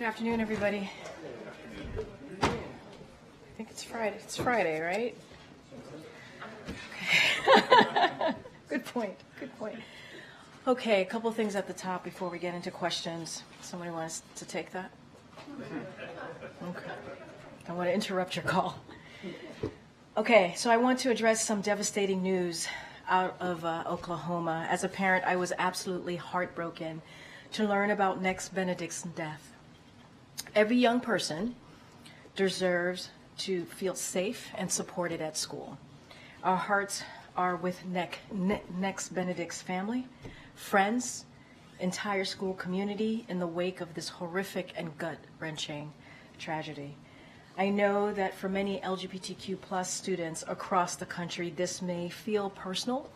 afternoon, everybody. I think it's Friday. It's Friday, right? Okay. Good point. Good point. Okay, a couple of things at the top before we get into questions. Somebody wants to take that? Okay. I want to interrupt your call. Okay, so I want to address some devastating news out of Oklahoma. As a parent, I was absolutely heartbroken to learn about Next Benedict's death. Every young person deserves to feel safe and supported at school. Our hearts are with Next Benedict's family, friends, entire school community in the wake of this horrific and gut-wrenching tragedy. I know that for many LGBTQ plus students across the country, this may feel personal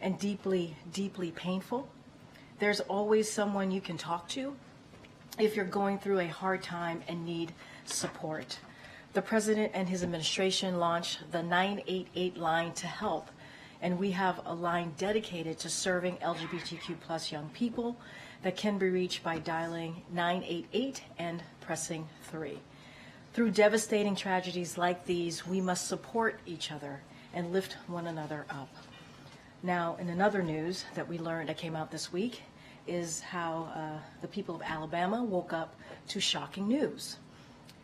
and deeply, deeply painful. There's always someone you can talk to if you're going through a hard time and need support. The president and his administration launched the 988 line to help, and we have a line dedicated to serving LGBTQ plus young people that can be reached by dialing 988 and pressing 3. Through devastating tragedies like these, we must support each other and lift one another up. Now, in another news that we learned that came out this week is how the people of Alabama woke up to shocking news.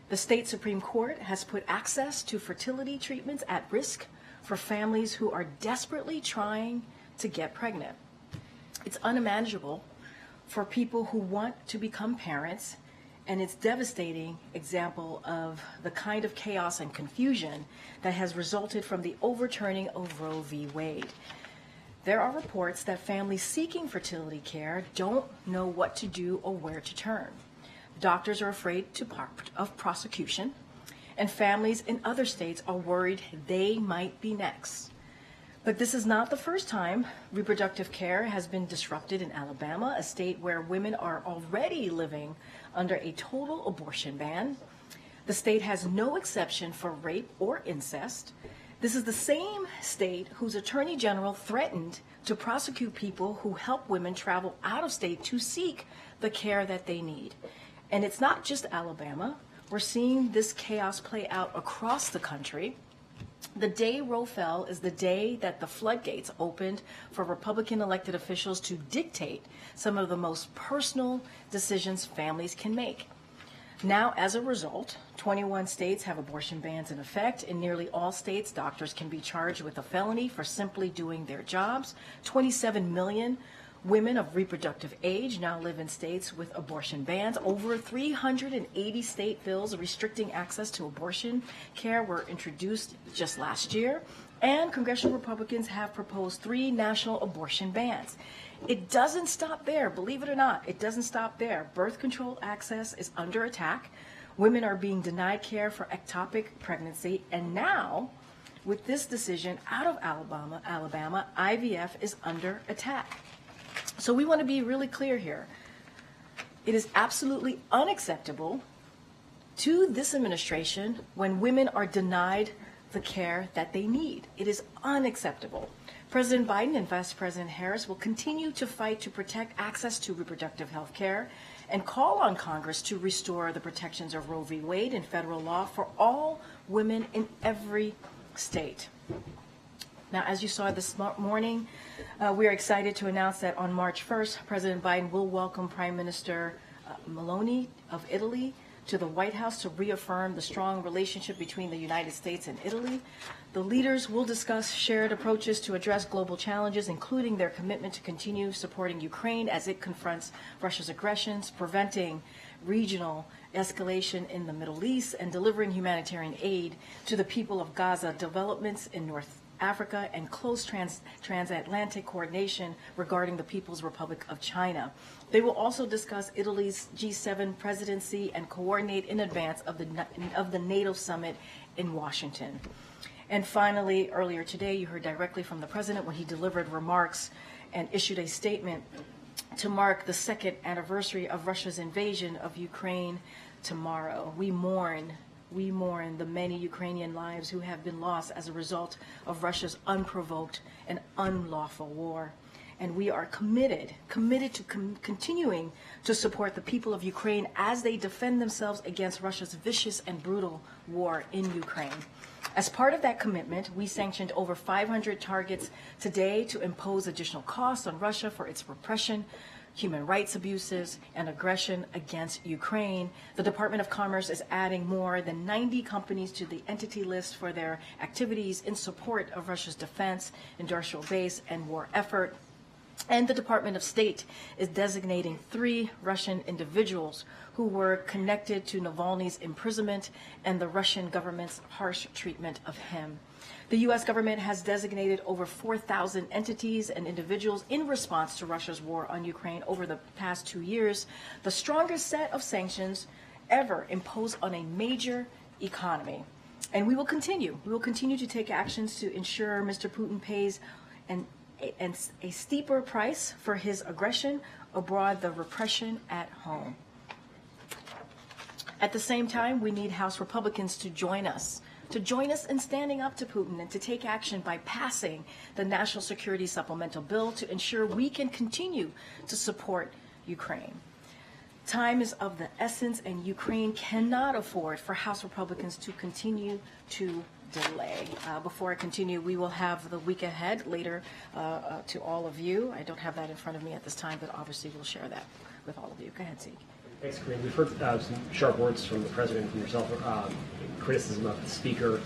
The state Supreme Court has put access to fertility treatments at risk for families who are desperately trying to get pregnant. It's unimaginable for people who want to become parents, and it's a devastating example of the kind of chaos and confusion that has resulted from the overturning of Roe v. Wade. There are reports that families seeking fertility care don't know what to do or where to turn. Doctors are afraid of prosecution, and families in other states are worried they might be next. But this is not the first time reproductive care has been disrupted in Alabama, a state where women are already living under a total abortion ban. The state has no exception for rape or incest. This is the same state whose attorney general threatened to prosecute people who help women travel out of state to seek the care that they need. And it's not just Alabama. We're seeing this chaos play out across the country. The day Roe fell is the day that the floodgates opened for Republican elected officials to dictate some of the most personal decisions families can make. Now, as a result, 21 states have abortion bans in effect. In nearly all states, doctors can be charged with a felony for simply doing their jobs. 27 million women of reproductive age now live in states with abortion bans. Over 380 state bills restricting access to abortion care were introduced just last year, and congressional Republicans have proposed 3 national abortion bans. It doesn't stop there, believe it or not. It doesn't stop there. Birth control access is under attack. Women are being denied care for ectopic pregnancy, and now, with this decision out of Alabama, IVF is under attack. So we want to be really clear here. It is absolutely unacceptable to this administration when women are denied the care that they need. It is unacceptable. President Biden and Vice President Harris will continue to fight to protect access to reproductive health care and call on Congress to restore the protections of Roe v. Wade in federal law for all women in every state. Now, as you saw this morning, we are excited to announce that on March 1st, President Biden will welcome Prime Minister Meloni of Italy to the White House to reaffirm the strong relationship between the United States and Italy. The leaders will discuss shared approaches to address global challenges, including their commitment to continue supporting Ukraine as it confronts Russia's aggressions, preventing regional escalation in the Middle East, and delivering humanitarian aid to the people of Gaza, developments in North Africa, and close transatlantic coordination regarding the People's Republic of China. They will also discuss Italy's G7 presidency and coordinate in advance of the NATO summit in Washington. And finally, earlier today, you heard directly from the president when he delivered remarks and issued a statement to mark the 2nd anniversary of Russia's invasion of Ukraine tomorrow. We mourn the many Ukrainian lives who have been lost as a result of Russia's unprovoked and unlawful war. and we are committed to continuing to support the people of Ukraine as they defend themselves against Russia's vicious and brutal war in Ukraine. As part of that commitment, we sanctioned over 500 targets today to impose additional costs on Russia for its repression, human rights abuses, and aggression against Ukraine. The Department of Commerce is adding more than 90 companies to the entity list for their activities in support of Russia's defense, industrial base, and war effort. And the Department of State is designating 3 Russian individuals who were connected to Navalny's imprisonment and the Russian government's harsh treatment of him. The U.S. government has designated over 4,000 entities and individuals in response to Russia's war on Ukraine over the past 2 years, the strongest set of sanctions ever imposed on a major economy. And we will continue. We will continue to take actions to ensure Mr. Putin pays a steeper price for his aggression abroad, the repression at home. At the same time, we need House Republicans to join us in standing up to Putin and to take action by passing the National Security Supplemental Bill to ensure we can continue to support Ukraine. Time is of the essence, and Ukraine cannot afford for House Republicans to continue to delay. Before I continue, we will have the week ahead later to all of you. I don't have that in front of me at this time, but obviously we'll share that with all of you. Go ahead, Zeke. Thanks, Karine. We've heard some sharp words from the President and yourself, criticism of the Speaker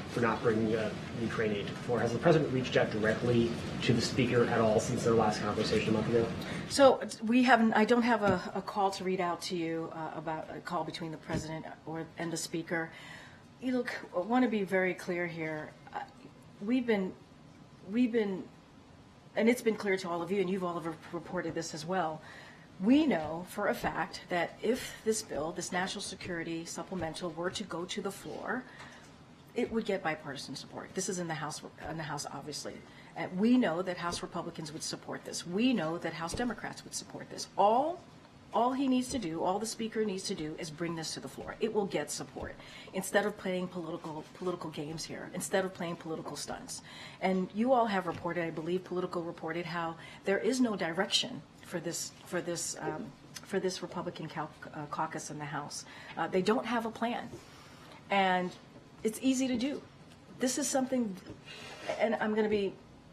for not bringing Ukraine aid to the floor. Has the President reached out directly to the Speaker at all since their last conversation a month ago? So we haven't. I don't have a call to read out to you about a call between the President and the Speaker. You look, I want to be very clear here. We've been, and it's been clear to all of you, and you've all reported this as well. We know for a fact that if this bill, this national security supplemental, were to go to the floor, it would get bipartisan support. This is in the House, obviously. And we know that House Republicans would support this. We know that House Democrats would support this. All he needs to do, all the Speaker needs to do, is bring this to the floor. It will get support instead of playing political games here, instead of playing political stunts. And you all have reported, I believe, Politico reported how there is no direction for this Republican caucus in the House. They don't have a plan, and it's easy to do. This is something, and I'm going to be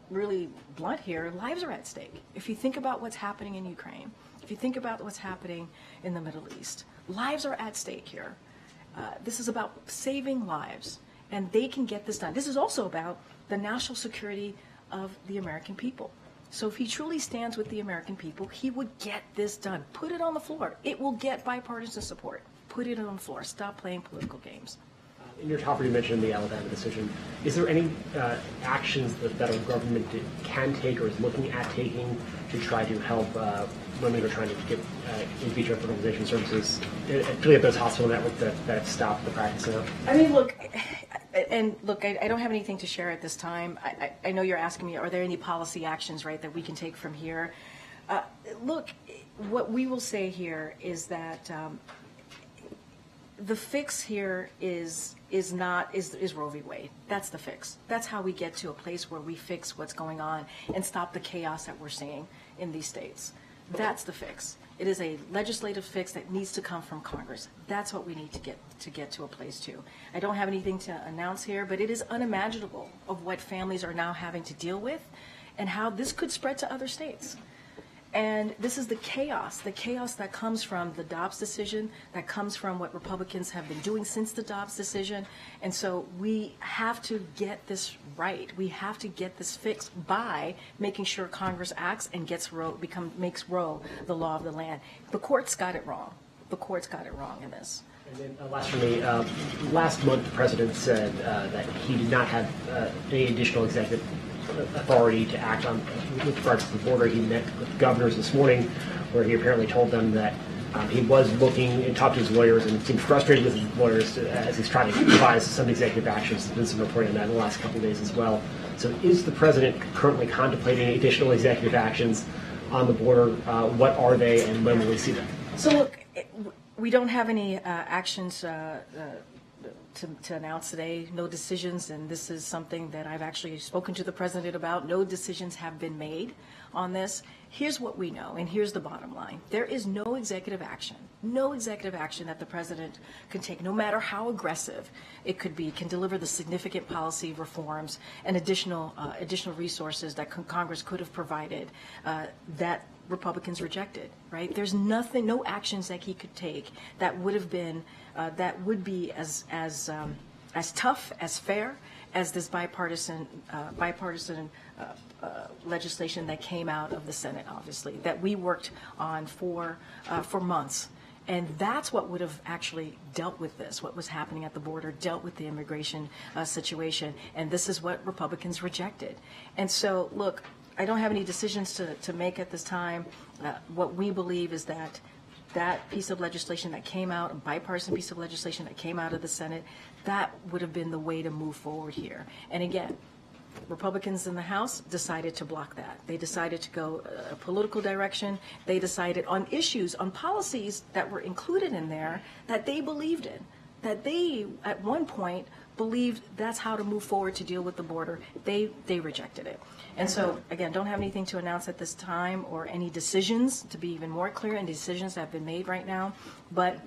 really blunt here, lives are at stake. If you think about what's happening in Ukraine, if you think about what's happening in the Middle East, lives are at stake here. This is about saving lives, and they can get this done. This is also about the national security of the American people. So if he truly stands with the American people, he would get this done. Put it on the floor. It will get bipartisan support. Put it on the floor. Stop playing political games. In your topper, you mentioned the Alabama decision. Is there any actions the federal government can take or is looking at taking to try to help women who are trying to get in vitro fertilization services, particularly at those hospital networks that have stopped the practice now? I mean, look, I don't have anything to share at this time. I know you're asking me, are there any policy actions, right, that we can take from here? Look, what we will say here is that the fix here is Roe v. Wade. That's the fix. That's how we get to a place where we fix what's going on and stop the chaos that we're seeing in these states. That's the fix. It is a legislative fix that needs to come from Congress. That's what we need to get to a place to. I don't have anything to announce here, but it is unimaginable of what families are now having to deal with and how this could spread to other states. And this is the chaos that comes from the Dobbs decision, that comes from what Republicans have been doing since the Dobbs decision. And so we have to get this right. We have to get this fixed by making sure Congress acts and makes Roe the law of the land. The courts got it wrong. The courts got it wrong in this. And then last for me, last month the President said that he did not have any additional executive authority to act on with regards to the border. He met with governors this morning where he apparently told them that he was looking and talked to his lawyers and seemed frustrated with his lawyers as he's trying to devise some executive actions. There's been some reporting on that in the last couple of days as well. So is the President currently contemplating additional executive actions on the border? What are they and when will we see them? So look, we don't have any actions to announce today, no decisions, and this is something that I've actually spoken to the President about. No decisions have been made on this. Here's what we know, and here's the bottom line. There is no executive action that the president can take, no matter how aggressive it could be, can deliver the significant policy reforms and additional resources that Congress could have provided that Republicans rejected, right? There's nothing, no actions that he could take that would have been, that would be as tough, as fair as this bipartisan legislation that came out of the Senate, obviously, that we worked on for months. And that's what would have actually dealt with this, what was happening at the border, dealt with the immigration situation. And this is what Republicans rejected. And so, look, I don't have any decisions to make at this time. What we believe is that that piece of legislation that came out, a bipartisan piece of legislation that came out of the Senate, that would have been the way to move forward here. And again, Republicans in the House decided to block that. They decided to go a political direction. They decided on issues, on policies that were included in there that they believed in, that they, at one point, believed that's how to move forward to deal with the border. They rejected it. And so, again, don't have anything to announce at this time or any decisions, to be even more clear, and decisions that have been made right now. But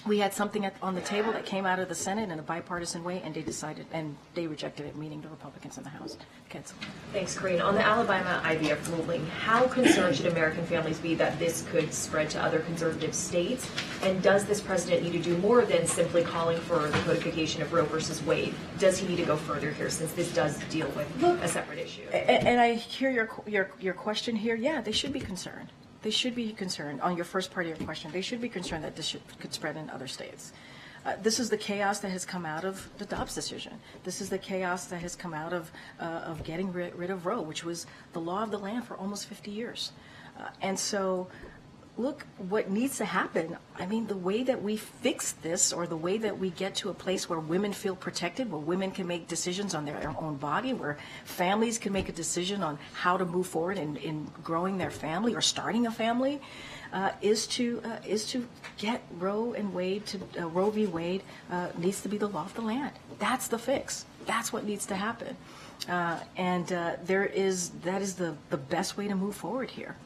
we had something on the table that came out of the Senate in a bipartisan way, and they decided, and they rejected it, meaning the Republicans in the House. Thanks, Karine. On the Alabama IVF ruling, how concerned should American families be that this could spread to other conservative states? And does this president need to do more than simply calling for the codification of Roe versus Wade? Does he need to go further here, since this does deal with a separate issue? And I hear your question here. Yeah, they should be concerned. They should be concerned, on your first part of your question, they should be concerned that this could spread in other states. This is the chaos that has come out of the Dobbs decision. This is the chaos that has come out of getting rid of Roe, which was the law of the land for almost 50 years. And so, look, what needs to happen, I mean, the way that we fix this, or the way that we get to a place where women feel protected, where women can make decisions on their own body, where families can make a decision on how to move forward in growing their family or starting a family, is to get Roe v. Wade needs to be the law of the land. That's the fix. That's what needs to happen. That is the best way to move forward here.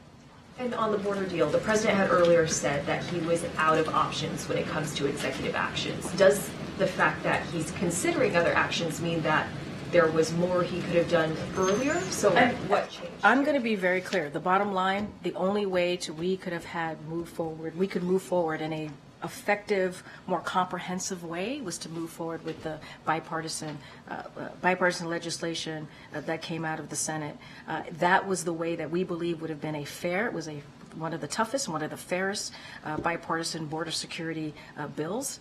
And on the border deal, the president had earlier said that he was out of options when it comes to executive actions. Does the fact that he's considering other actions mean that there was more he could have done earlier? So what changed? I'm going to be very clear. The bottom line, the only way we could move forward in a effective, more comprehensive way was to move forward with the bipartisan legislation that came out of the Senate. That was the way that we believe would have been one of the toughest, one of the fairest bipartisan border security bills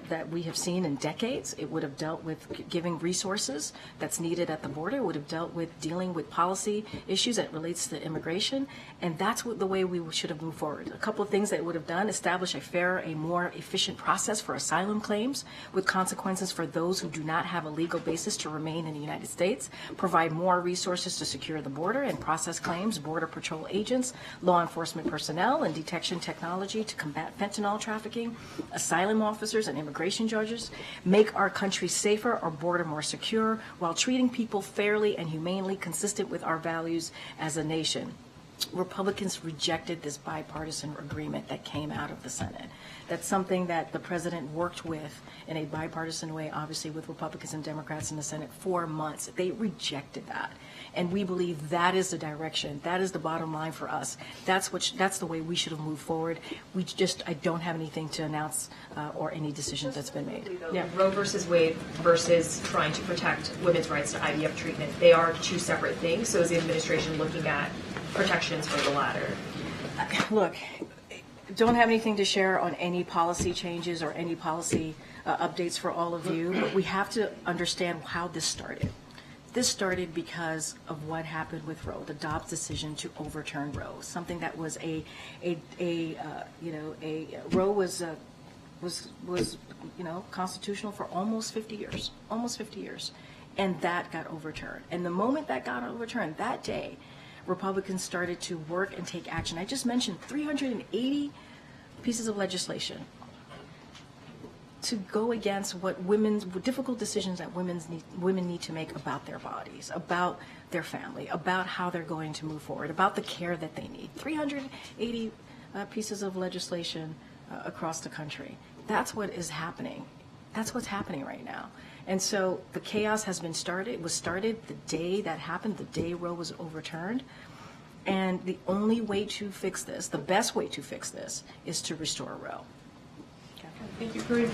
that we have seen in decades. It would have dealt with giving resources that's needed at the border. It would have dealt with dealing with policy issues that relates to immigration. And that's the way we should have moved forward. A couple of things that it would have done: establish a fairer, a more efficient process for asylum claims with consequences for those who do not have a legal basis to remain in the United States, provide more resources to secure the border and process claims, Border Patrol agents, law enforcement personnel, and detection technology to combat fentanyl trafficking, asylum officers and immigration judges, make our country safer, our border more secure, while treating people fairly and humanely, consistent with our values as a nation. Republicans rejected this bipartisan agreement that came out of the Senate. That's something that the president worked with in a bipartisan way, obviously with Republicans and Democrats in the Senate for months. They rejected that. And we believe that is the direction. That is the bottom line for us. That's the way we should have moved forward. I don't have anything to announce or any decisions that's been made. Yeah. Roe versus Wade versus trying to protect women's rights to IVF treatment, they are two separate things. So is the administration looking at protections for the latter? Look, don't have anything to share on any policy changes or any policy updates for all of you, but we have to understand how this started. This started because of what happened with Roe, the Dobbs decision to overturn Roe, something that was Roe was constitutional for almost 50 years, and that got overturned. And the moment that got overturned, that day, Republicans started to work and take action. I just mentioned 380 pieces of legislation to go against what difficult decisions that women need to make about their bodies, about their family, about how they're going to move forward, about the care that they need. 380 pieces of legislation across the country. That's what is happening. That's what's happening right now. And so the chaos has been started. It was started the day that happened, the day Roe was overturned. And the only way to fix this, the best way to fix this, is to restore Roe. Thank you, Karine.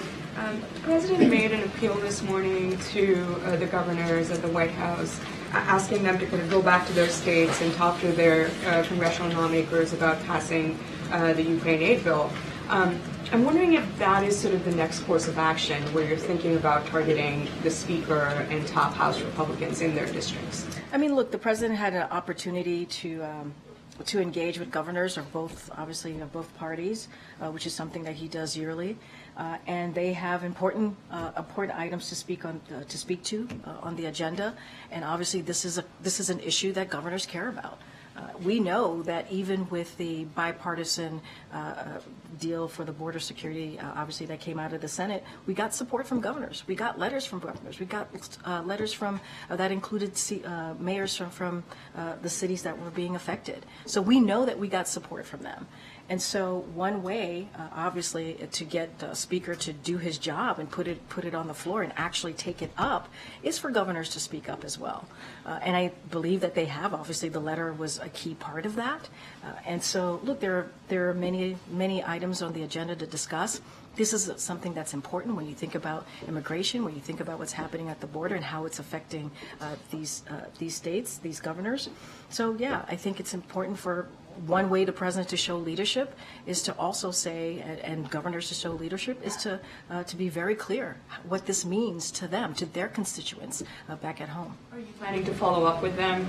The President made an appeal this morning to the governors at the White House, asking them to kind of go back to their states and talk to their congressional lawmakers about passing the Ukraine aid bill. I'm wondering if that is sort of the next course of action, where you're thinking about targeting the Speaker and top House Republicans in their districts. I mean, look, the President had an opportunity to engage with governors of both, obviously, of both parties, which is something that he does yearly, and they have important items to speak to on the agenda. And obviously, this is an issue that governors care about. We know that even with the bipartisan deal for the border security, obviously that came out of the Senate, we got support from governors. We got letters from governors. We got letters from that included mayors from the cities that were being affected. So we know that we got support from them. And so one way, obviously, to get the Speaker to do his job and put it on the floor and actually take it up is for governors to speak up as well. And I believe that they have. Obviously, the letter was a key part of that. And so, look, there are many items on the agenda to discuss. This is something that's important when you think about immigration, when you think about what's happening at the border and how it's affecting these states, these governors. So, yeah, I think it's important for one way the president to show leadership is to also say, and governors to show leadership, is to be very clear what this means to them, to their constituents back at home. Are you planning to follow up with them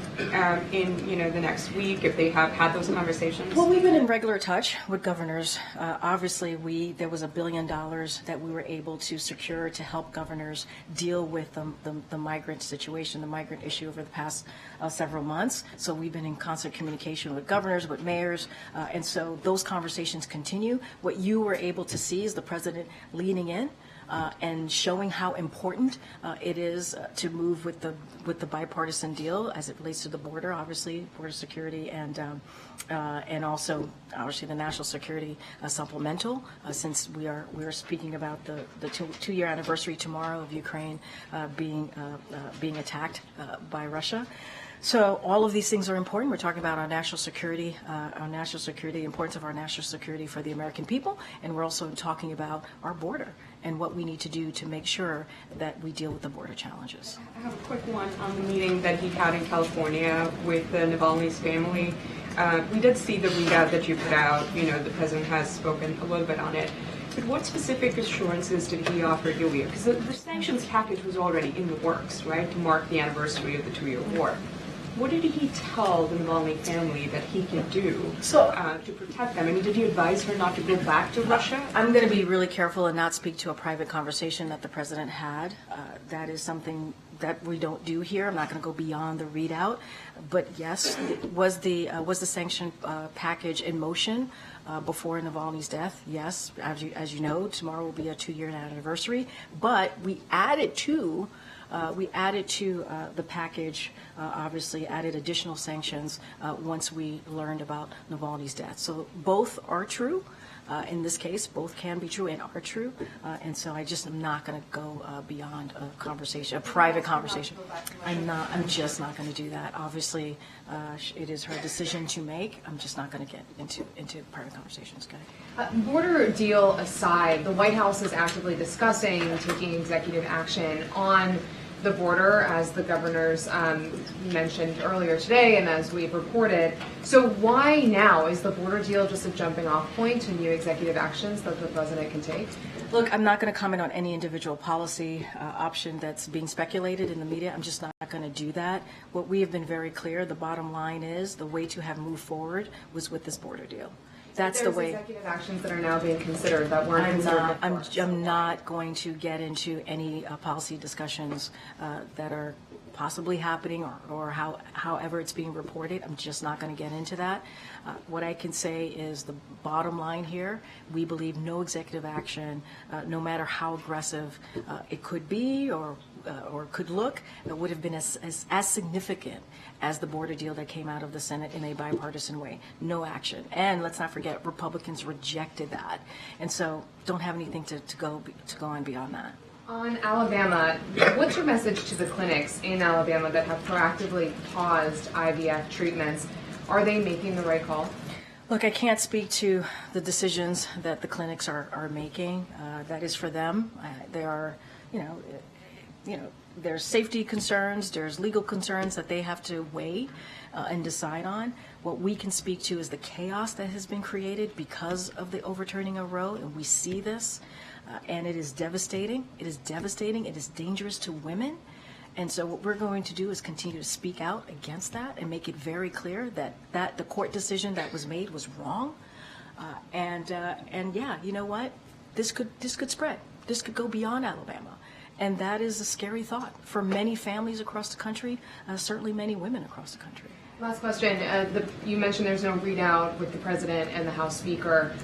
in the next week if they have had those conversations? Well, we've been in regular touch with governors. Obviously, there was $1 billion that we were able to secure to help governors deal with the migrant situation, the migrant issue over the past several months. So we've been in constant communication with governors, with mayors, and so those conversations continue. What you were able to see is the president leaning in and showing how important it is to move with the bipartisan deal as it relates to the border, obviously border security, and also obviously the national security supplemental. Since we are speaking about the two-year anniversary tomorrow of Ukraine being attacked by Russia. So all of these things are important. We're talking about our national security, the importance of our national security for the American people, and we're also talking about our border and what we need to do to make sure that we deal with the border challenges. I have a quick one on the meeting that he had in California with the Navalny's family. We did see the readout that you put out. The president has spoken a little bit on it. But what specific assurances did he offer Yulia? Because the sanctions package was already in the works, right, to mark the anniversary of the 2-year war. What did he tell the Navalny family that he can do to protect them? I mean, did he advise her not to go back to Russia? I'm going to be really careful and not speak to a private conversation that the president had. That is something that we don't do here. I'm not going to go beyond the readout. But yes, was the sanction package in motion before Navalny's death? Yes, as you know, tomorrow will be a 2-year anniversary. But we added to the package, obviously added additional sanctions once we learned about Navalny's death. So both are true. In this case, both can be true and are true. And so I just am not going to go beyond a conversation, a private conversation. I'm just not going to do that. Obviously, it is her decision to make. I'm just not going to get into private conversations. Okay. Border deal aside, the White House is actively discussing taking executive action on the border, as the governors mentioned earlier today and as we've reported. So why now? Is the border deal just a jumping off point to new executive actions that the president can take? Look, I'm not going to comment on any individual policy option that's being speculated in the media. I'm just not going to do that. What we have been very clear, the bottom line is the way to have moved forward was with this border deal. that's the There's way. executive actions that are now being considered that weren't considered before. I'm not going to get into any policy discussions that are possibly happening or however it's being reported. I'm just not going to get into that. What I can say is the bottom line here, we believe no executive action, no matter how aggressive it could be or could look, would have been as significant as the border deal that came out of the Senate in a bipartisan way. No action. And let's not forget, Republicans rejected that. And so don't have anything to go on beyond that. On Alabama, what's your message to the clinics in Alabama that have proactively paused IVF treatments? Are they making the right call? Look, I can't speak to the decisions that the clinics are making. That is for them. They are, there's safety concerns, there's legal concerns that they have to weigh and decide on. What we can speak to is the chaos that has been created because of the overturning of Roe, and we see this, and it is devastating. It is devastating. It is dangerous to women. And so what we're going to do is continue to speak out against that and make it very clear that the court decision that was made was wrong. And yeah, you know what? This could spread. This could go beyond Alabama. And that is a scary thought for many families across the country, certainly many women across the country. Last question. You mentioned there's no readout with the president and the House Speaker.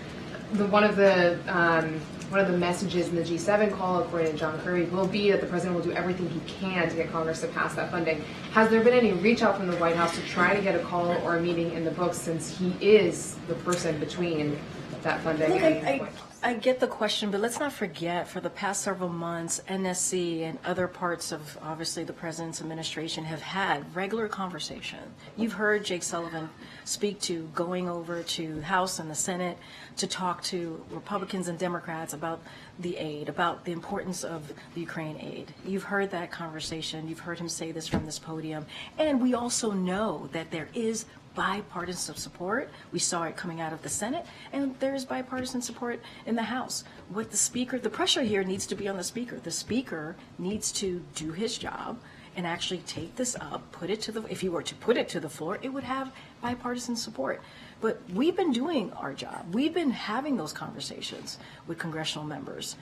One of the messages in the G7 call, according to John Kerry, will be that the president will do everything he can to get Congress to pass that funding. Has there been any reach out from the White House to try to get a call or a meeting in the books, since he is the person between that funding and the White House? I get the question, but let's not forget, for the past several months, NSC and other parts of, obviously, the president's administration have had regular conversation. You've heard Jake Sullivan speak to going over to the House and the Senate to talk to Republicans and Democrats about the aid, about the importance of the Ukraine aid. You've heard that conversation. You've heard him say this from this podium. And we also know that there is bipartisan support. We saw it coming out of the Senate, and there is bipartisan support in the House. What the pressure here needs to be on the Speaker. The Speaker needs to do his job and actually take this up, if he were to put it to the floor, it would have bipartisan support. But we've been doing our job. We've been having those conversations with congressional members,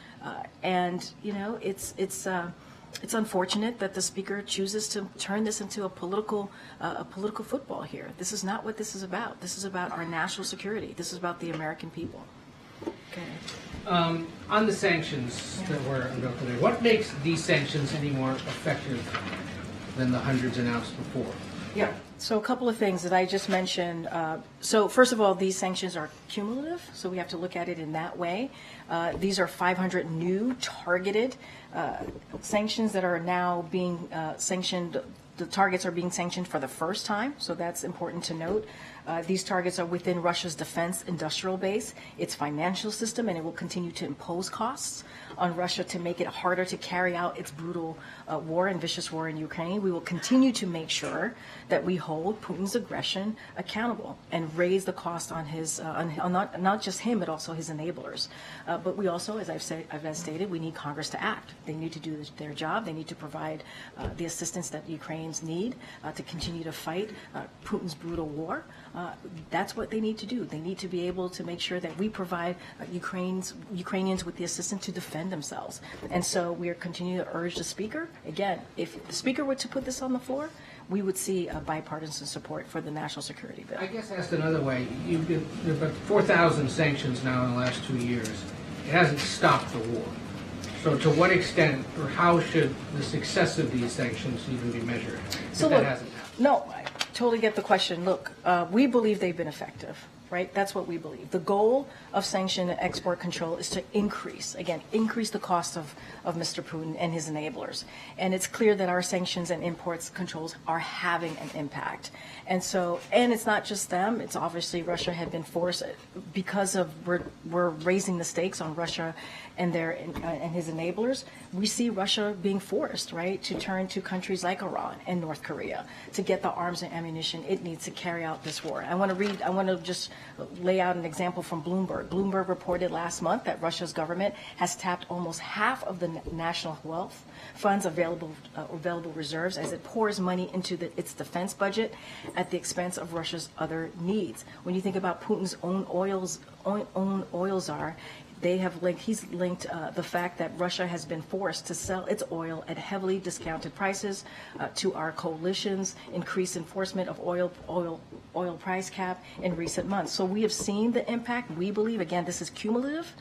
and it's unfortunate that the Speaker chooses to turn this into a political football here. This is not what this is about. This is about our national security. This is about the American people. Okay. On the sanctions that were announced today, what makes these sanctions any more effective than the hundreds announced before? Yeah. So a couple of things that I just mentioned. So first of all, these sanctions are cumulative, so we have to look at it in that way. These are 500 new targeted sanctions that are now being sanctioned. The targets are being sanctioned for the first time, so that's important to note. These targets are within Russia's defense industrial base, its financial system, and it will continue to impose costs on Russia to make it harder to carry out its brutal war and vicious war in Ukraine. We will continue to make sure that we hold Putin's aggression accountable and raise the cost on his, on not just him, but also his enablers. But we also, as I've stated, we need Congress to act. They need to do their job. They need to provide the assistance that Ukrainians need to continue to fight Putin's brutal war. That's what they need to do. They need to be able to make sure that we provide Ukrainians with the assistance to defend themselves. And so we are continuing to urge the Speaker. Again, if the Speaker were to put this on the floor, we would see a bipartisan support for the national security bill. I guess asked another way, you've been about 4,000 sanctions now in the last 2 years. It hasn't stopped the war. So to what extent or how should the success of these sanctions even be measured if that hasn't happened? No, I totally get the question. Look, we believe they've been effective, right? That's what we believe. The goal of sanction and export control is to increase the cost of Mr. Putin and his enablers. And it's clear that our sanctions and imports controls are having an impact. And so, and it's not just them, it's obviously Russia had been forced because of we're raising the stakes on Russia and his enablers. We see Russia being forced, right, to turn to countries like Iran and North Korea to get the arms and ammunition it needs to carry out this war. I want to just lay out an example from Bloomberg. Bloomberg reported last month that Russia's government has tapped almost half of the national wealth funds available reserves as it pours money into its defense budget at the expense of Russia's other needs. When you think about Putin's own oil czar, he's linked the fact that Russia has been forced to sell its oil at heavily discounted prices to our coalition's increased enforcement of oil price cap in recent months. So we have seen the impact. We believe, again, this is cumulative.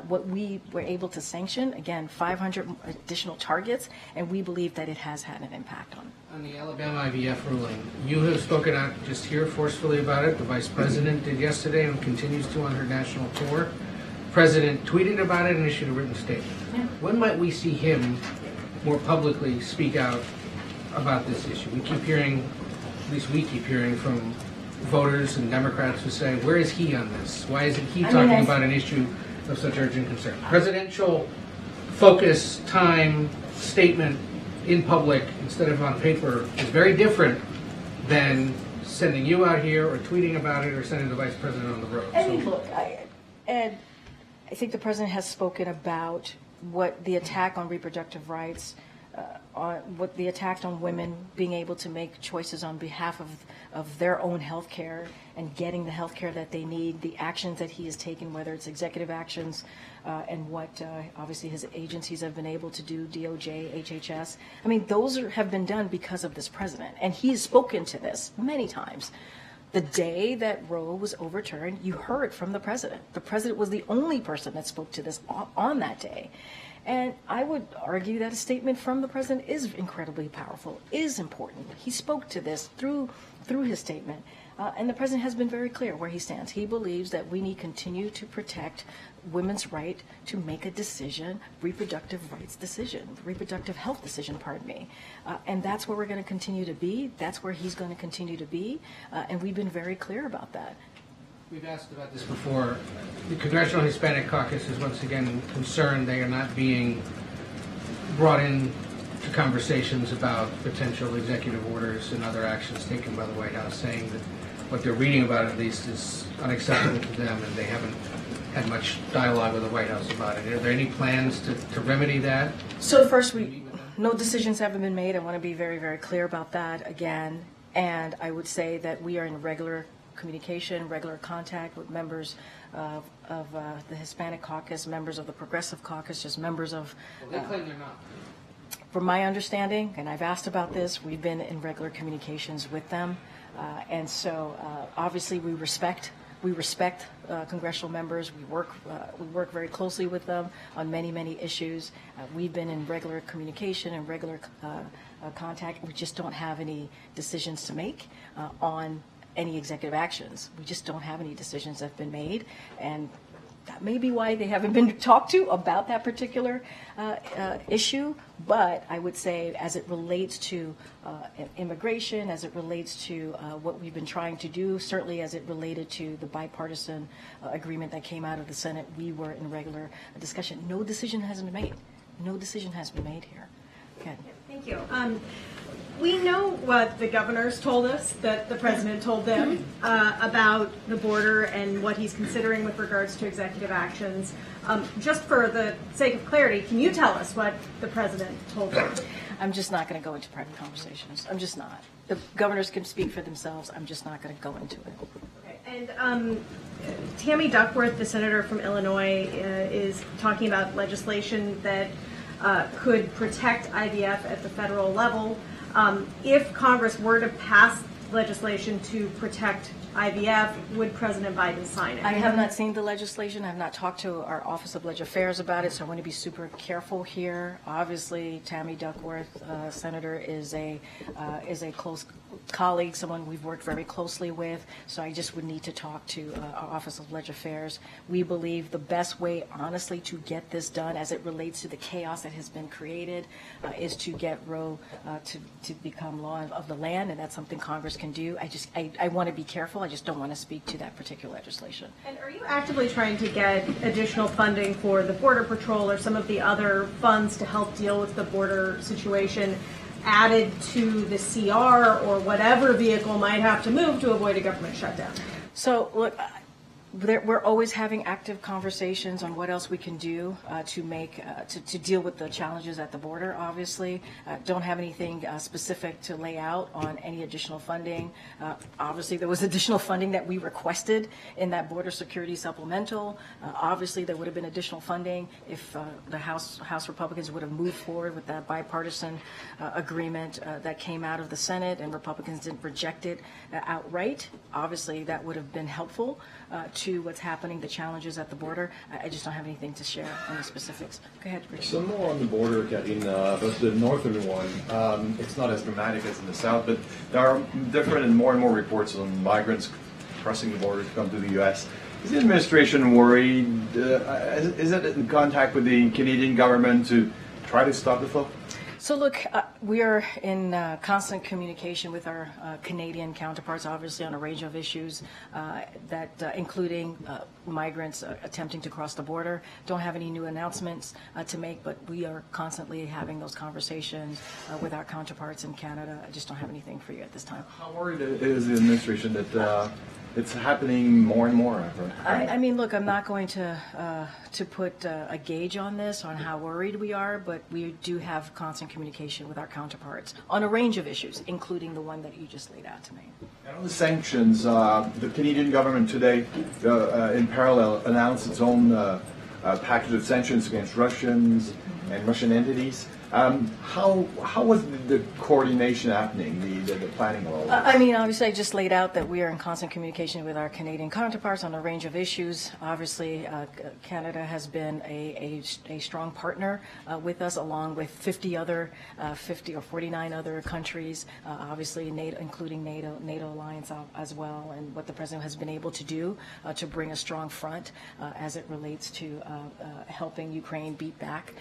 What we were able to sanction, again, 500 additional targets, and we believe that it has had an impact on. On the Alabama IVF ruling, you have spoken out just here forcefully about it. The Vice President did yesterday and continues to on her national tour. President tweeted about it and issued a written statement. Yeah. When might we see him more publicly speak out about this issue? We keep hearing, at least we keep hearing from voters and Democrats who say, where is he on this? Why isn't he talking about an issue of such urgent concern? Presidential focus, time, statement in public instead of on paper is very different than sending you out here or tweeting about it or sending the Vice President on the road. And look, Ed, I think the president has spoken about what the attack on reproductive rights, what the attack on women being able to make choices on behalf of their own health care and getting the health care that they need, the actions that he has taken, whether it's executive actions and what obviously his agencies have been able to do, DOJ, HHS. I mean, those have been done because of this president. And he has spoken to this many times. The day that Roe was overturned, you heard from the president. The president was the only person that spoke to this on that day. And I would argue that a statement from the president is incredibly powerful, is important. He spoke to this through his statement. And the president has been very clear where he stands. He believes that we need to continue to protect women's right to make a decision, reproductive health decision, pardon me. And that's where we're going to continue to be. That's where he's going to continue to be. And we've been very clear about that. We've asked about this before. The Congressional Hispanic Caucus is once again concerned they are not being brought in to conversations about potential executive orders and other actions taken by the White House, saying that what they're reading about at least is unacceptable to them and they haven't had much dialogue with the White House about it. Are there any plans to remedy that? So first, no decisions haven't been made. I want to be very, very clear about that again. And I would say that we are in regular communication, regular contact with members of the Hispanic Caucus, members of the Progressive Caucus, just members of... Well, they claim they're not. From my understanding, and I've asked about this, we've been in regular communications with them. And so obviously we respect congressional members. We work very closely with them on many issues. We've been in regular communication and regular contact. We just don't have any decisions to make on any executive actions. We just don't have any decisions that have been made, and that may be why they haven't been talked to about that particular issue. But I would say as it relates to immigration, as it relates to what we've been trying to do, certainly as it related to the bipartisan agreement that came out of the Senate, we were in regular discussion. No decision has been made. No decision has been made here. Okay. Thank you. We know what the governors told us, that the president told them about the border and what he's considering with regards to executive actions. Just for the sake of clarity, can you tell us what the president told them? I'm just not going to go into private conversations. I'm just not. The governors can speak for themselves. I'm just not going to go into it. Okay. And Tammy Duckworth, the senator from Illinois, is talking about legislation that could protect IVF at the federal level. If Congress were to pass legislation to protect IVF, would President Biden sign it? I have not seen the legislation. I have not talked to our Office of Legislative Affairs about it, so I want to be super careful here. Obviously, Tammy Duckworth, Senator, is a close colleague, someone we've worked very closely with, so I just would need to talk to our Office of Legislative Affairs. We believe the best way, honestly, to get this done as it relates to the chaos that has been created is to get Roe to become law of the land, and that's something Congress can do. I want to be careful. I just don't want to speak to that particular legislation. And are you actively trying to get additional funding for the Border Patrol or some of the other funds to help deal with the border situation added to the CR or whatever vehicle might have to move to avoid a government shutdown? So, look, we're always having active conversations on what else we can do to deal with the challenges at the border, obviously. Don't have anything specific to lay out on any additional funding. Obviously, there was additional funding that we requested in that border security supplemental. Obviously, there would have been additional funding if the House Republicans would have moved forward with that bipartisan agreement that came out of the Senate, and Republicans didn't reject it outright. Obviously, that would have been helpful to what's happening, the challenges at the border. I just don't have anything to share on the specifics. Go ahead, Richard. Some more on the border, Karine, but the northern one, it's not as dramatic as in the south, but there are different and more reports on migrants crossing the border to come to the U.S. Is the administration worried? Is it in contact with the Canadian government to try to stop the flow? So look, we are in constant communication with our Canadian counterparts, obviously on a range of issues, including migrants attempting to cross the border. Don't have any new announcements to make, but we are constantly having those conversations with our counterparts in Canada. I just don't have anything for you at this time. How worried is the administration that it's happening more and more? I mean, look, I'm not going to put a gauge on this, on how worried we are, but we do have constant communication with our counterparts on a range of issues, including the one that you just laid out to me. And on the sanctions, the Canadian government today, in parallel, announced its own package of sanctions against Russians and Russian entities. How was the coordination happening, the planning of all this? I mean, obviously, I just laid out that we are in constant communication with our Canadian counterparts on a range of issues. Obviously, Canada has been a strong partner with us, along with 50 or 49 other countries, obviously, NATO, including NATO alliance as well, and what the president has been able to do to bring a strong front as it relates to helping Ukraine beat back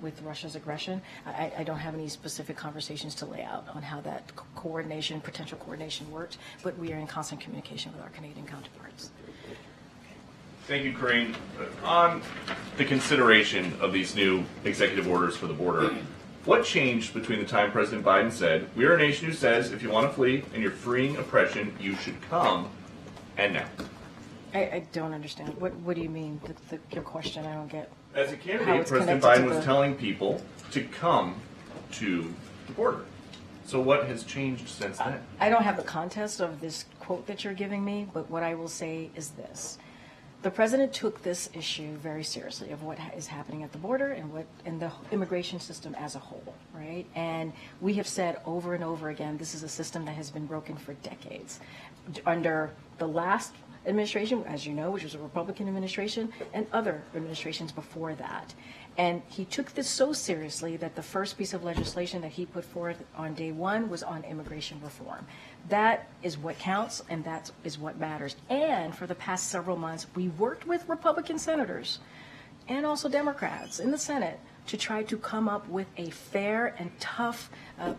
with Russia's aggression. I don't have any specific conversations to lay out on how that potential coordination worked, but we are in constant communication with our Canadian counterparts. Thank you, Karine. On the consideration of these new executive orders for the border, what changed between the time President Biden said, "We are a nation who says if you want to flee and you're freeing oppression, you should come," and now? I don't understand. What do you mean? Your question, I don't get. As a How candidate, it's President connected Biden to was the- telling people to come to the border. So what has changed since then? I don't have the context of this quote that you're giving me, but what I will say is this. The president took this issue very seriously of what is happening at the border and the immigration system as a whole, right? And we have said over and over again, this is a system that has been broken for decades. Under the last administration, as you know, which was a Republican administration, and other administrations before that. And he took this so seriously that the first piece of legislation that he put forth on day one was on immigration reform. That is what counts, and that is what matters. And for the past several months, we worked with Republican senators and also Democrats in the Senate to try to come up with a fair and tough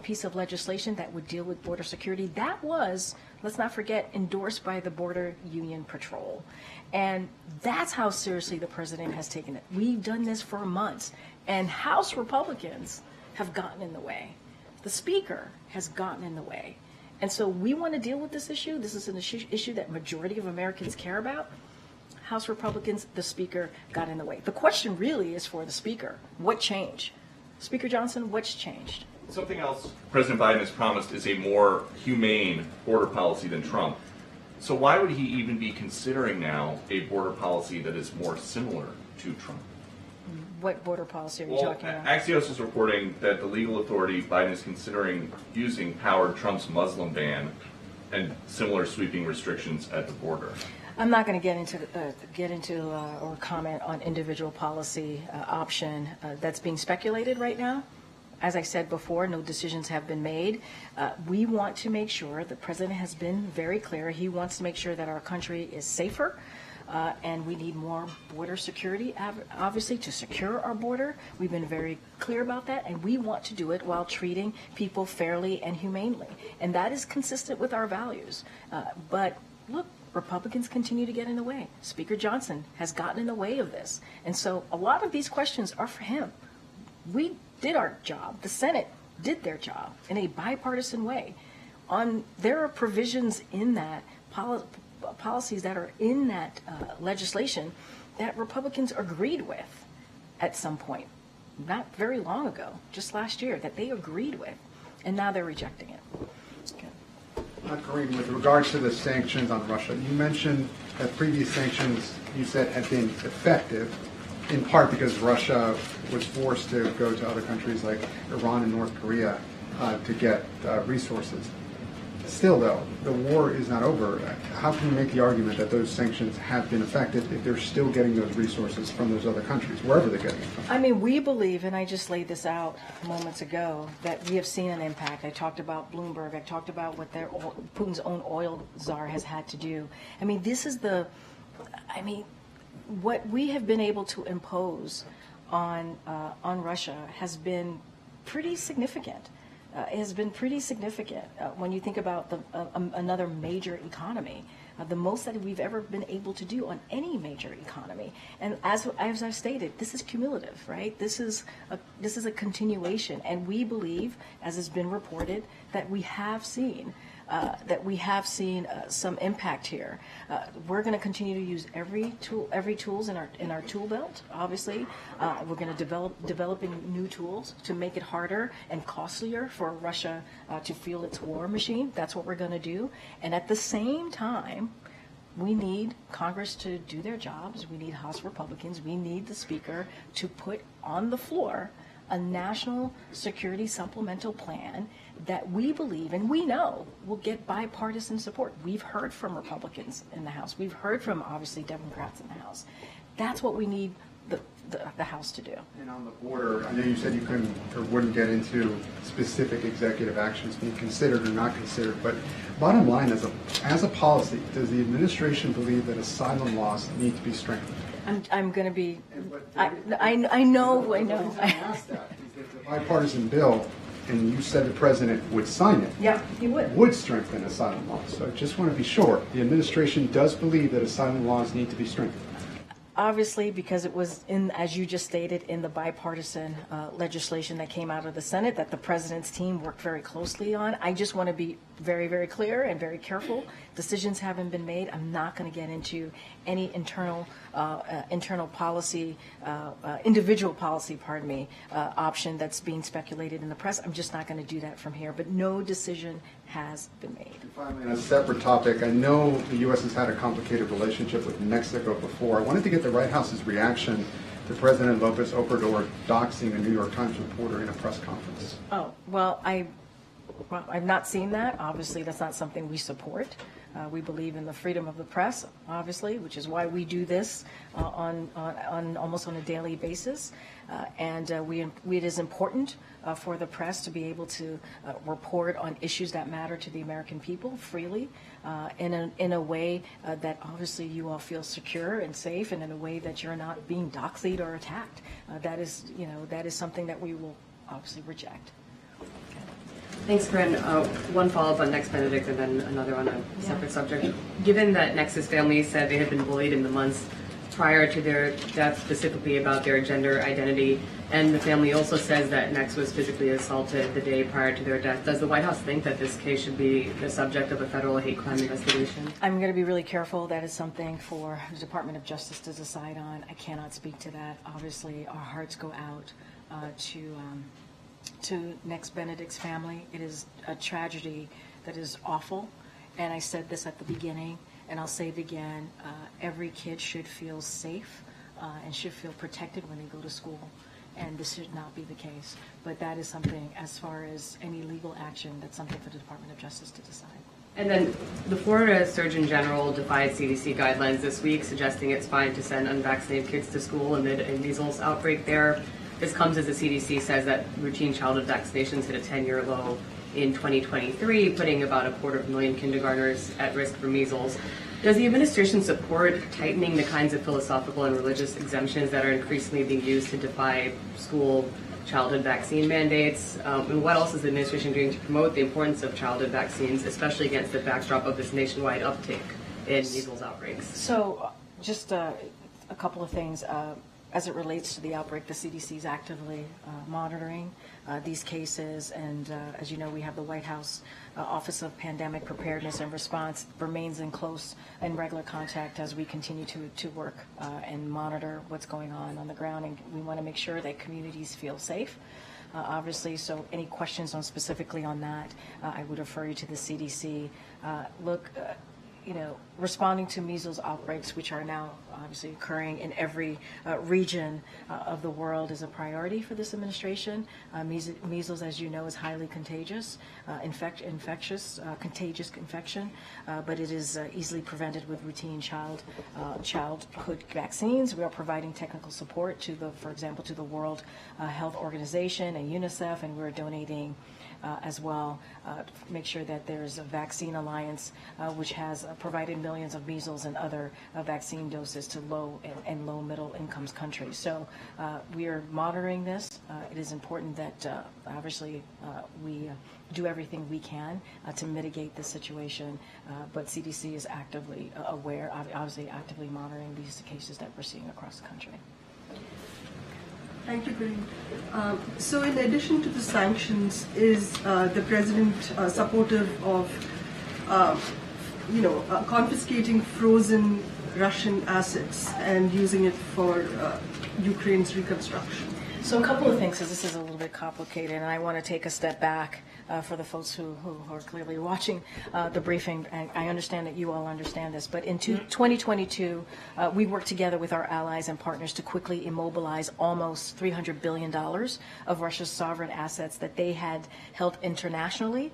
piece of legislation that would deal with border security. That was, let's not forget, endorsed by the Border Union Patrol. And that's how seriously the president has taken it. We've done this for months, and House Republicans have gotten in the way. The Speaker has gotten in the way. And so we want to deal with this issue. This is an issue that majority of Americans care about. House Republicans, the Speaker got in the way. The question really is for the Speaker. What changed? Speaker Johnson, what's changed? Something else President Biden has promised is a more humane border policy than Trump. So why would he even be considering now a border policy that is more similar to Trump? What border policy are you Well, talking about? Axios is reporting that the legal authority Biden is considering using powered Trump's Muslim ban and similar sweeping restrictions at the border. I'm not going to get into or comment on individual policy option that's being speculated right now. As I said before, no decisions have been made. We want to make sure, the president has been very clear, he wants to make sure that our country is safer, and we need more border security, obviously, to secure our border. We've been very clear about that, and we want to do it while treating people fairly and humanely. And that is consistent with our values. But look, Republicans continue to get in the way. Speaker Johnson has gotten in the way of this. And so a lot of these questions are for him. We did our job. The Senate did their job in a bipartisan way. There are provisions in that policies that are in that legislation that Republicans agreed with at some point, not very long ago, just last year, that they agreed with, and now they're rejecting it. Okay. Karine, with regards to the sanctions on Russia, you mentioned that previous sanctions, you said, had been effective, in part because Russia was forced to go to other countries like Iran and North Korea to get resources. Still, though, the war is not over. How can you make the argument that those sanctions have been effective if they're still getting those resources from those other countries, wherever they're getting it from? I mean, we believe, and I just laid this out moments ago, that we have seen an impact. I talked about Bloomberg. I talked about what Putin's own oil czar has had to do. I mean, this is what we have been able to impose on Russia has been pretty significant. Has been pretty significant when you think about another major economy, the most that we've ever been able to do on any major economy. And as I've stated, this is cumulative, right? This is a continuation, and we believe, as has been reported, that we have seen some impact here. We're going to continue to use every tools in our tool belt. Obviously, we're going to developing new tools to make it harder and costlier for Russia to fuel its war machine. That's what we're going to do. And at the same time, we need Congress to do their jobs. We need House Republicans. We need the Speaker to put on the floor a national security supplemental plan that we believe and we know will get bipartisan support. We've heard from Republicans in the House. We've heard from, obviously, Democrats in the House. That's what we need the House to do. And on the border, I know you said you couldn't or wouldn't get into specific executive actions being considered or not considered, but bottom line, as a policy, does the administration believe that asylum laws need to be strengthened? I'm going to be. I know. The reason I asked that is that the bipartisan bill, and you said the president would sign it. Yeah, he would Strengthen asylum laws. So I just want to be sure the administration does believe that asylum laws need to be strengthened. Obviously, because it was as you just stated, in the bipartisan legislation that came out of the Senate that the president's team worked very closely on. I just want to be very, very clear and very careful. Decisions haven't been made. I'm not going to get into any internal policy, individual policy, option that's being speculated in the press. I'm just not going to do that from here. But no decision has been made. And finally, on a separate topic, I know the U.S. has had a complicated relationship with Mexico before. I wanted to get the White House's reaction to President López Obrador doxing a New York Times reporter in a press conference. Oh, well, I've not seen that. Obviously, that's not something we support. We believe in the freedom of the press, obviously, which is why we do this on almost on a daily basis. It is important for the press to be able to report on issues that matter to the American people freely, in a way that obviously you all feel secure and safe, and in a way that you're not being doxied or attacked. That is something that we will obviously reject. Thanks, Karine. One follow-up on Next Benedict and then another on a separate subject. Given that Nex's family said they had been bullied in the months prior to their death, specifically about their gender identity, and the family also says that Nex was physically assaulted the day prior to their death, does the White House think that this case should be the subject of a federal hate crime investigation? I'm going to be really careful. That is something for the Department of Justice to decide on. I cannot speak to that. Obviously, our hearts go out to Nex Benedict's family. It is a tragedy that is awful, and I said this at the beginning, and I'll say it again. Every kid should feel safe and should feel protected when they go to school, and this should not be the case. But that is something, as far as any legal action, that's something for the Department of Justice to decide. And then the Florida Surgeon General defied CDC guidelines this week, suggesting it's fine to send unvaccinated kids to school amid a measles outbreak there. This comes as the CDC says that routine childhood vaccinations hit a 10-year low in 2023, putting about 250,000 kindergartners at risk for measles. Does the administration support tightening the kinds of philosophical and religious exemptions that are increasingly being used to defy school childhood vaccine mandates? And what else is the administration doing to promote the importance of childhood vaccines, especially against the backdrop of this nationwide uptick in measles outbreaks? So just a couple of things. as it relates to the outbreak, the CDC is actively monitoring these cases, and as you know, we have the White House Office of Pandemic Preparedness and Response remains in close and regular contact as we continue to work and monitor what's going on the ground, and we want to make sure that communities feel safe. Obviously, so any questions on specifically on that, I would refer you to the CDC. Responding to measles outbreaks, which are now obviously occurring in every region of the world, is a priority for this administration. Measles, as you know, is highly contagious, contagious infection, but it is easily prevented with routine childhood vaccines. We are providing technical support for example, to the World Health Organization and UNICEF, and we're donating as well, make sure that there's a vaccine alliance which has provided millions of measles and other vaccine doses to low and low middle income countries. So we are monitoring this. It is important that obviously we do everything we can to mitigate this situation, but CDC is actively aware, obviously actively monitoring these cases that we're seeing across the country. Thank you, Karine. So in addition to the sanctions, is the President supportive of, confiscating frozen Russian assets and using it for Ukraine's reconstruction? So a couple of things, because this is a little bit complicated, and I want to take a step back for the folks who are clearly watching the briefing. I understand that you all understand this, but in 2022, we worked together with our allies and partners to quickly immobilize almost $300 billion of Russia's sovereign assets that they had held internationally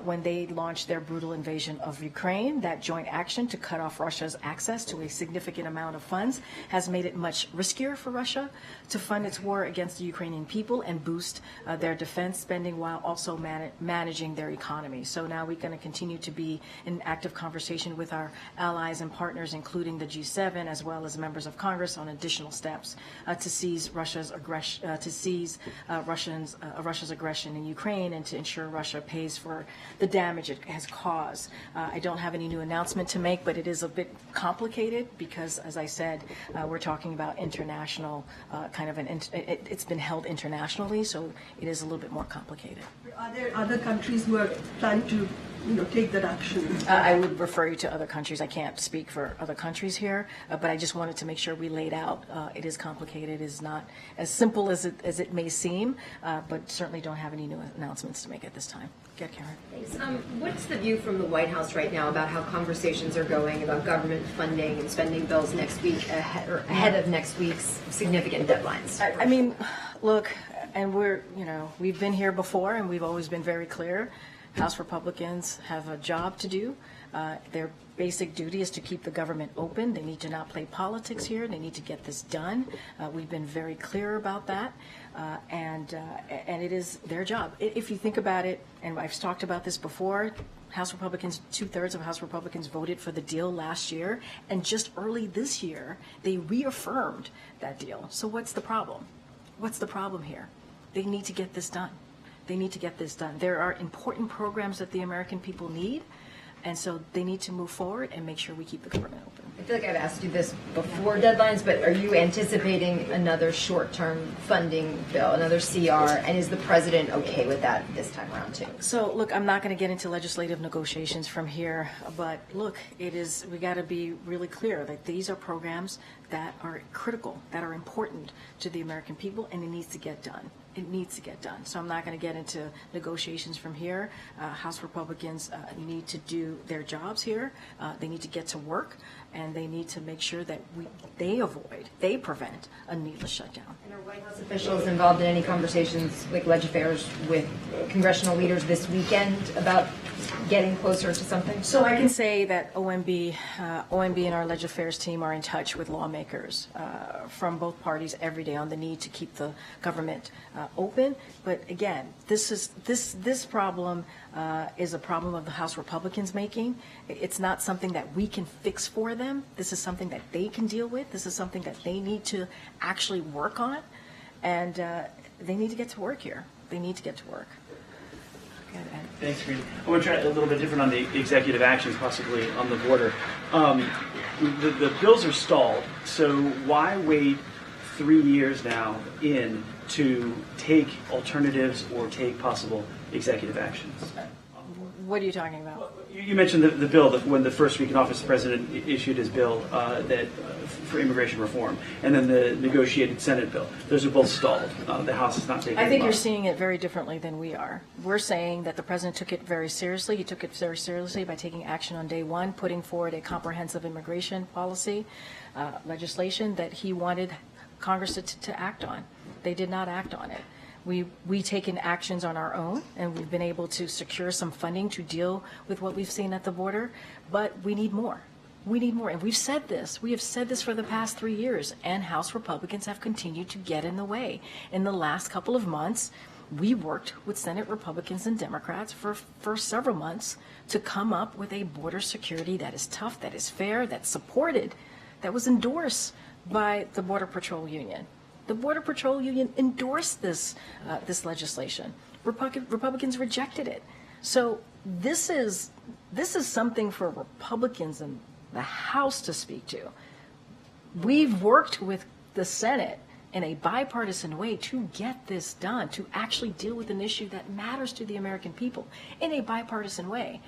when they launched their brutal invasion of Ukraine. That joint action to cut off Russia's access to a significant amount of funds has made it much riskier for Russia to fund its war against the Ukrainian people and boost their defense spending while also managing their economy. So now we're going to continue to be in active conversation with our allies and partners, including the G7, as well as members of Congress, on additional steps to seize Russia's aggression in Ukraine and to ensure Russia pays for the damage it has caused. I don't have any new announcement to make, but it is a bit complicated because, as I said, we're talking about international it's been held internationally, so it is a little bit more complicated. Are there other countries who are planning to, take that action? I would refer you to other countries. I can't speak for other countries here, but I just wanted to make sure we laid out. It is complicated. It is not as simple as it may seem, but certainly don't have any new announcements to make at this time. Get Karen. Thanks. What's the view from the White House right now about how conversations are going about government funding and spending bills next week ahead of next week's significant deadlines? I mean, look, and we've been here before, and we've always been very clear. House Republicans have a job to do. Their basic duty is to keep the government open. They need to not play politics here. They need to get this done. We've been very clear about that, and it is their job. If you think about it, and I've talked about this before, House Republicans, 2/3 of House Republicans voted for the deal last year, and just early this year, they reaffirmed that deal. So what's the problem? What's the problem here? They need to get this done. They need to get this done. There are important programs that the American people need, and so they need to move forward and make sure we keep the government open. I feel like I've asked you this before deadlines, but are you anticipating another short-term funding bill, another CR, and is the president okay with that this time around too? So look, I'm not going to get into legislative negotiations from here, but look, we got to be really clear that these are programs that are critical, that are important to the American people, and it needs to get done. It needs to get done. So I'm not going to get into negotiations from here. House Republicans need to do their jobs here. They need to get to work, and they need to make sure that they prevent a needless shutdown. And are White House officials involved in any conversations, like legislators, with congressional leaders this weekend about getting closer to something? So I can say that OMB and our Legislative Affairs team are in touch with lawmakers from both parties every day on the need to keep the government open. But again, this problem is a problem of the House Republicans making. It's not something that we can fix for them. This is something that they can deal with. This is something that they need to actually work on, and they need to get to work here. They need to get to work. Thanks, Karine. I want to try a little bit different on the executive actions, possibly on the border. The bills are stalled, so why wait 3 years now in to take alternatives or take possible executive actions? What are you talking about? You mentioned the bill that when the first week in office, the president issued his bill for immigration reform, and then the negotiated Senate bill. Those are both stalled. The House is not taking. I think you're seeing it very differently than we are. We're saying that the president took it very seriously. He took it very seriously by taking action on day one, putting forward a comprehensive immigration policy legislation that he wanted Congress to act on. They did not act on it. We taken actions on our own, and we've been able to secure some funding to deal with what we've seen at the border, but we need more. We need more, and we've said this. We have said this for the past 3 years, and House Republicans have continued to get in the way. In the last couple of months, we worked with Senate Republicans and Democrats for several months to come up with a border security that is tough, that is fair, that's supported, that was endorsed by the Border Patrol Union. The Border Patrol Union endorsed this legislation. Republicans rejected it. So this is something for Republicans in the House to speak to. We've worked with the Senate in a bipartisan way to get this done, to actually deal with an issue that matters to the American people in a bipartisan way.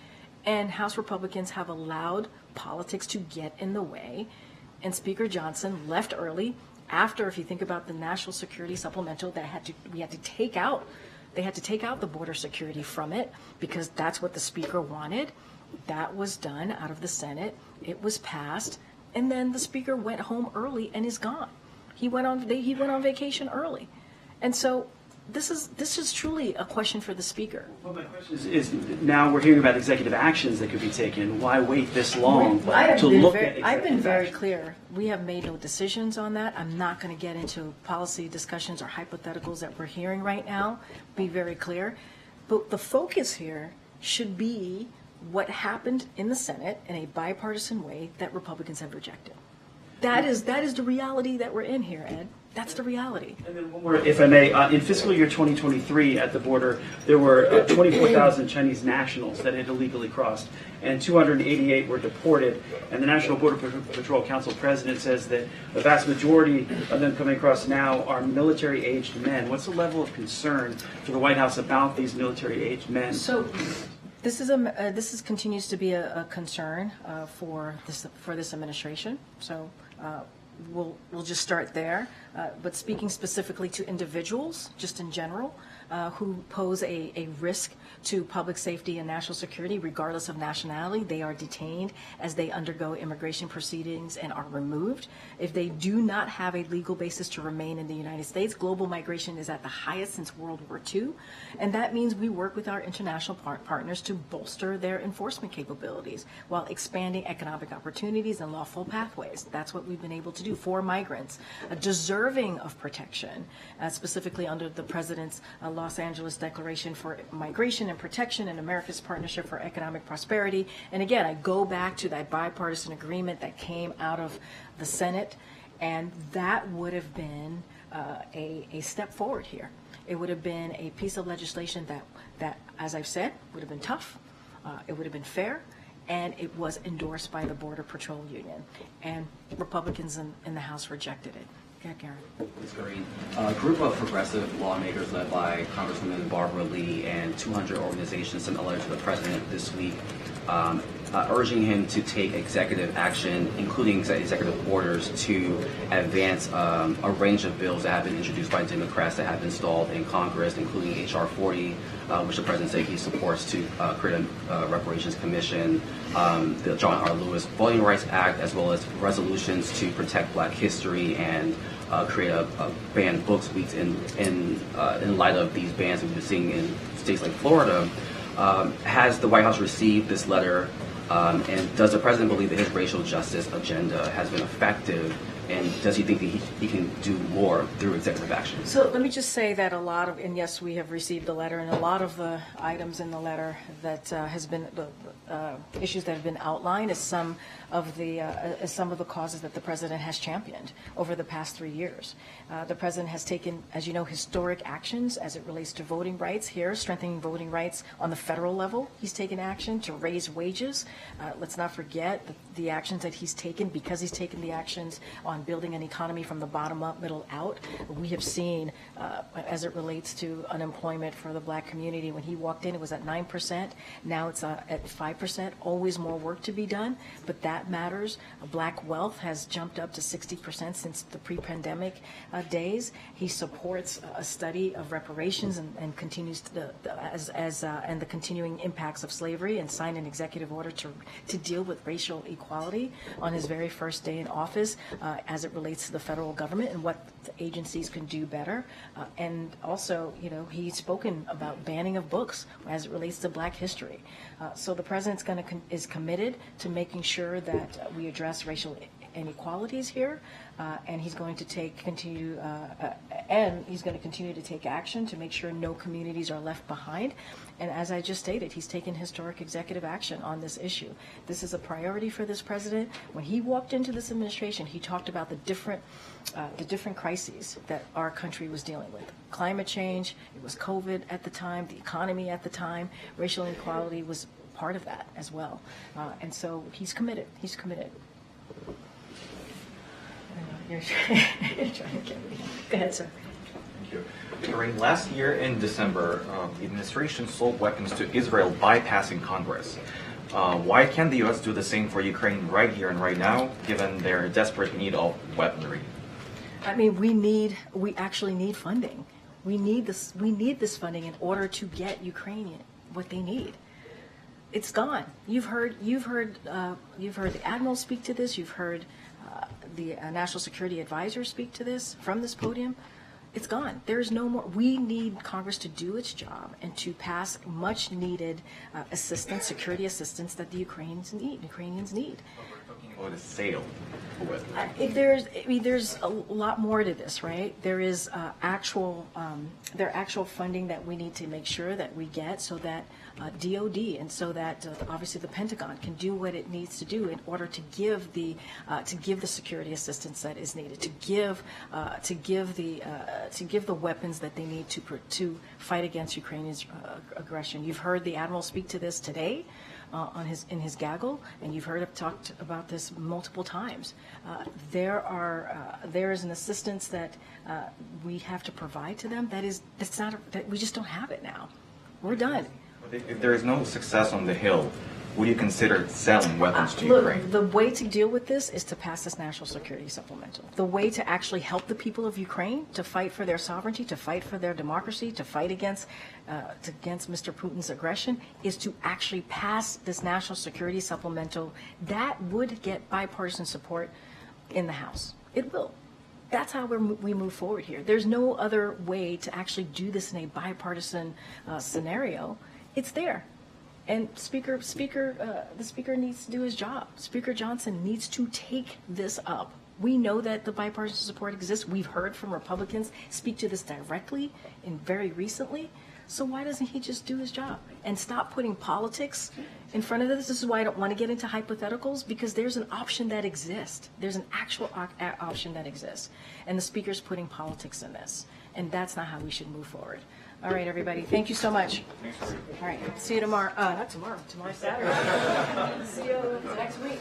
And House Republicans have allowed politics to get in the way. And Speaker Johnson left early. After, if you think about the national security supplemental that we had to take out, they had to take out the border security from it because that's what the speaker wanted. That was done out of the Senate. It was passed, and then the speaker went home early and is gone. He went on vacation early, and so this is truly a question for the speaker. Well, my question is now we're hearing about executive actions that could be taken. Why wait this long to look at executive I've been very actions? clear. We have made no decisions on that. I'm not going to get into policy discussions or hypotheticals that we're hearing right now. Be very clear. But the focus here should be what happened in the Senate in a bipartisan way that Republicans have rejected. That is the reality that we're in here, Ed. That's the reality. And then one more, if I may. In fiscal year 2023 at the border, there were 24,000 Chinese nationals that had illegally crossed, and 288 were deported. And the National Border Patrol Council president says that the vast majority of them coming across now are military-aged men. What's the level of concern for the White House about these military-aged men? So this continues to be a concern for this administration. So we'll just start there. But speaking specifically to individuals, just in general, who pose a risk to public safety and national security, regardless of nationality, they are detained as they undergo immigration proceedings and are removed. If they do not have a legal basis to remain in the United States, global migration is at the highest since World War II. And that means we work with our international partners to bolster their enforcement capabilities while expanding economic opportunities and lawful pathways. That's what we've been able to do for migrants deserving of protection, specifically under the President's Los Angeles Declaration for Migration and Protection and America's Partnership for Economic Prosperity. And again, I go back to that bipartisan agreement that came out of the Senate, and that would have been a step forward here. It would have been a piece of legislation that, as I've said, would have been tough, it would have been fair, and it was endorsed by the Border Patrol Union. And Republicans in the House rejected it. Yeah, Karen. Ms. Karine, a group of progressive lawmakers led by Congresswoman Barbara Lee and 200 organizations sent a letter to the president this week urging him to take executive action, including executive orders, to advance a range of bills that have been introduced by Democrats that have been stalled in Congress, including H.R. 40, which the president said he supports, to create a reparations commission, the John R. Lewis Voting Rights Act, as well as resolutions to protect Black history and create a ban books weeks in light of these bans that we've been seeing in states like Florida. Has the White House received this letter, and does the president believe that his racial justice agenda has been effective, and does he think that he can do more through executive action? So let me just say that a lot of, and yes, we have received a letter, and a lot of the items in the letter that has been the issues that have been outlined is some of the causes that the president has championed over the past 3 years. The president has taken, as you know, historic actions as it relates to voting rights here, strengthening voting rights on the federal level. He's taken action to raise wages. Let's not forget the actions that he's taken, because he's taken the actions on on building an economy from the bottom up, middle out. We have seen, as it relates to unemployment for the black community, when he walked in, it was at 9%. Now it's at 5%. Always more work to be done, but that matters. Black wealth has jumped up to 60% since the pre-pandemic days. He supports a study of reparations and continues and the continuing impacts of slavery, and signed an executive order to deal with racial equality on his very first day in office, as it relates to the federal government and what the agencies can do better. And also, he's spoken about banning of books as it relates to Black history. So the president's is committed to making sure that we address racial inequalities here, and he's going to continue to take action to make sure no communities are left behind. And as I just stated, he's taken historic executive action on this issue. This is a priority for this president. When he walked into this administration, he talked about the different crises that our country was dealing with. Climate change, it was COVID at the time, the economy at the time, racial inequality was part of that as well. And so he's committed. He's committed. You're trying to get me. Go ahead, sir. Thank you. Karine, last year in December, the administration sold weapons to Israel bypassing Congress. Why can't the U.S. do the same for Ukraine right here and right now, given their desperate need of weaponry? I mean, we actually need funding. We need this funding in order to get Ukraine what they need. It's gone. You've heard the admiral speak to this. You've heard the National Security Advisor speak to this from this podium. It's gone. There's no more. We need Congress to do its job and to pass much needed assistance, security assistance that the Ukrainians need. Or the sale of weaponry. There's a lot more to this, right? There is actual funding that we need to make sure that we get, so that DOD and so that obviously the Pentagon can do what it needs to do in order to give the security assistance that is needed, to give the weapons that they need to fight against Ukraine's aggression. You've heard the admiral speak to this today. In his gaggle, and you've heard him talk about this multiple times. There is an assistance that we have to provide to them. That we just don't have it now. We're done. If there is no success on the Hill, would you consider selling weapons to Ukraine? The way to deal with this is to pass this national security supplemental. The way to actually help the people of Ukraine to fight for their sovereignty, to fight for their democracy, to fight against Mr. Putin's aggression is to actually pass this national security supplemental that would get bipartisan support in the House. It will. That's how we move forward here. There's no other way to actually do this in a bipartisan scenario. It's there. And the speaker needs to do his job. Speaker Johnson needs to take this up. We know that the bipartisan support exists. We've heard from Republicans speak to this directly and very recently. So why doesn't he just do his job and stop putting politics in front of this? This is why I don't want to get into hypotheticals, because there's an option that exists. There's an actual option that exists. And the speaker's putting politics in this. And that's not how we should move forward. All right, everybody. Thank you so much. All right. See you tomorrow. Not tomorrow. Tomorrow's Saturday. See you next week.